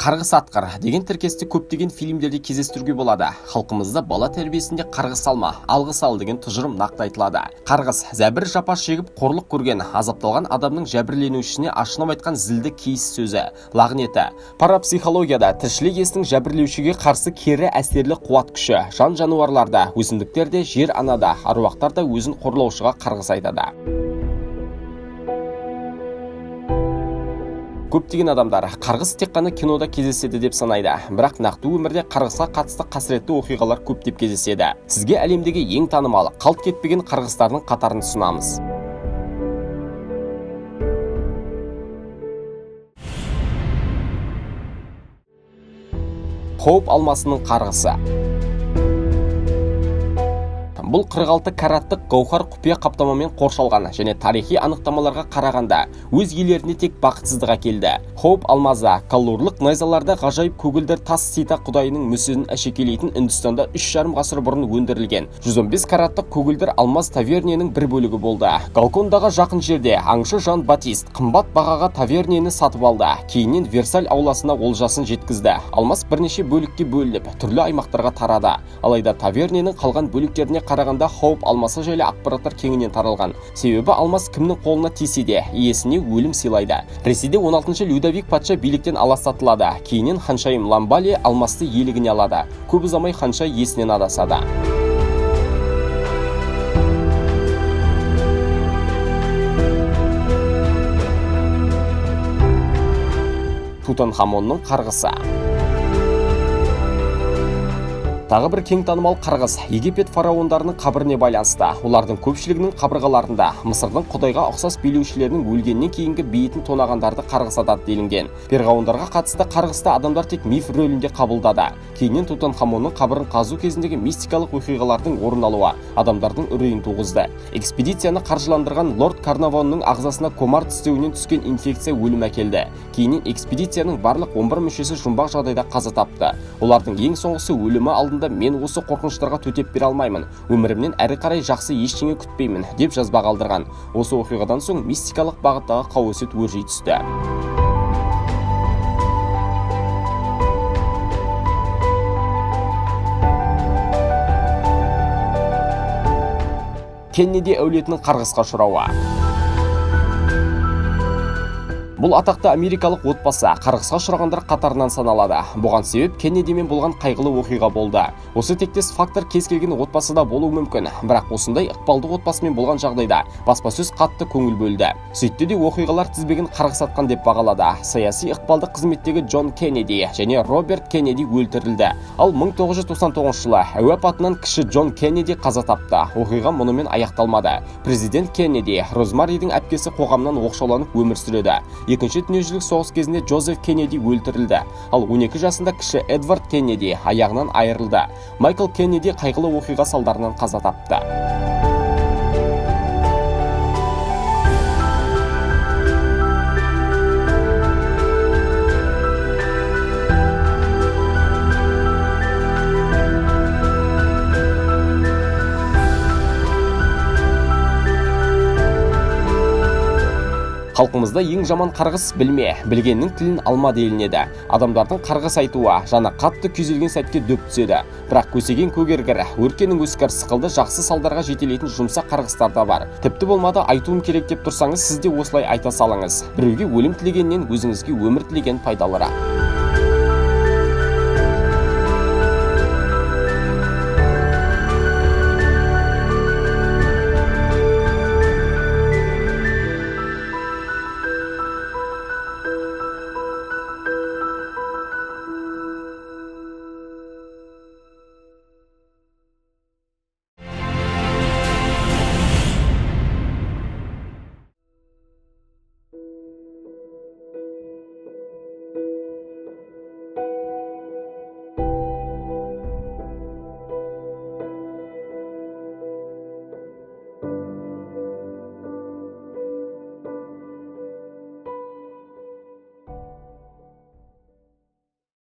Қарғыс атқыр деген тіркесті көптеген фильмдерде кездестіруге болады. Халқымызда бала тәрбиесінде қарғыс алма, алғыс ал деген тұжырым нақты айтылады. Қарғыс зәбір жапа шегіп қорлық көрген, азапталған адамның жәбірленушісіне ашынып айтқан зілді кейіс сөзі, лағнеті. Парапсихологияда тіршілік иесінің жәбірлеушіге қарсы кері әсерлі қуат күші. Жан жануарларда, өсімдіктерде, жер анада, аруақтарда өзін қорлаушыға қарғыс айтады. Көптеген адамдар қарғыс тек қана кинода кездеседі деп санайды, бірақ нақты өмірде қарғысқа қатысты қасіретті оқиғалар көптеп кездеседі. Сізге әлемдегі ең танымал, қалт кетпеген қарғыстардың қатарын ұсынамыз. Хоуп алмасының қарғысы. Бұл 46 караттық гауһар құпия қаптамамен қоршалған және тарихи анықтамаларға қарағанда өз иелеріне тек бақытсыздық әкелді. Хоуп алмазы каллурлық найзаларда ғажайып көгілдір тас Сита құдайының мүсінін әшекейлейтін Үндістанда 3,5 ғасыр бұрын өндірілген 115 караттық көгілдір алмаз таверненің бір бөлігі болды. Галкондағы жақын жерде аңшы Жан Батист қымбат бағаға тавернені сатып алды. Кейіннен Версаль ауласына олжасын жеткізді. Алмаз бірнеше бөлікке бөлініп, түрлі аймақтарға тарады. Алайда таверненің қалған бөліктеріне қарағанда Хоуп алмасы жайлы ақпараттар кеңінен таралған. Себебі алмас кімнің қолына тисе де иесіне өлім сыйлайды. Ресейде 16-шы Людовик патша биліктен аластатылады. Кейіннен ханшайым Ламбали алмасты иелігіне алады. Көп ұзамай ханша есінен адасады. Тутанхамонның қарғысы. Тағы бір кең танымал қарғыс Египет фараондарының қабіріне байланысты. Олардың көпшілігінің қабырғаларында Мысырдың құдайға ұқсас билеушілерінің өлгеннен кейінгі бейітін тонағандарды қарғыс атады делінген. Перғауындарға қатысты қарғысты адамдар тек миф рөлінде қабылдады. Кейіннен Тутанхамонның қабірін қазу кезіндегі мистикалық оқиғалардың орын алуы адамдардың үрейін туғызды. Экспедицияны қаржыландырған лорд Карнавонның ағзасына комар тістеуінен түскен инфекция өлім әкелді. Кейіннен экспедицияның барлық 11 мүшесі жұмбақ жағдайда қаза тапты. Олардың ең соңғысы өлімі алдында мен осы қорқыныштарға төтеп бере алмаймын, өмірімнен әрі қарай жақсы ештеңе күтпеймін деп жазба қалдырған. Осы оқиғадан соң мистикалық бағыттағы қауесет өрши түсті. Кеннеди әулетінің қарғысқа ұшырауы. Бұл атақты америкалық отбасы қарғысқа ұшырағандар қатарынан саналады. Бұған себеп Кеннедимен болған қайғылы оқиға болды. Осы тектес фактор кез келген отбасыда болуы мүмкін, бірақ осындай ықпалды отбасымен болған жағдайда баспасөз қатты көңіл бөлді. Сөйтті де оқиғалар тізбегін қарғыс атқан деп бағалады. Саяси ықпалды қызметтегі Джон Кеннеди және Роберт Кеннеди өлтірілді. Ал 1999 жылы әуе апатынан кіші Джон Кеннеди қаза тапты. Оқиға мұнымен аяқталмады. Президент Кеннеди Розмаридің әпкесі қоғамнан оқшауланып өмір сүреді. Екінші дүниежүзілік соғыс кезінде Джозеф Кеннеди өлтірілді. Ал 12 жасында кіші Эдвард Кеннеди аяғынан айырылды. Майкл Кеннеди қайғылы оқиға салдарынан қаза тапты. Халқымызда ең жаман қарғыс білме, білгеннің тілін алма делінеді. Адамдардың қарғыс айтуы жаны қатты күйзелген сәтке дөп түседі. Бірақ көсеген көгергір, өркенің өскір сықылды жақсы салдарға жетелейтін жұмсақ қарғыстар да бар. Тіпті болмады айтуым керек деп тұрсаңыз, сіз де осылай айта салыңыз. Біреуге өлім тілегеннен өзіңізге өмір тілеген пайдалырақ.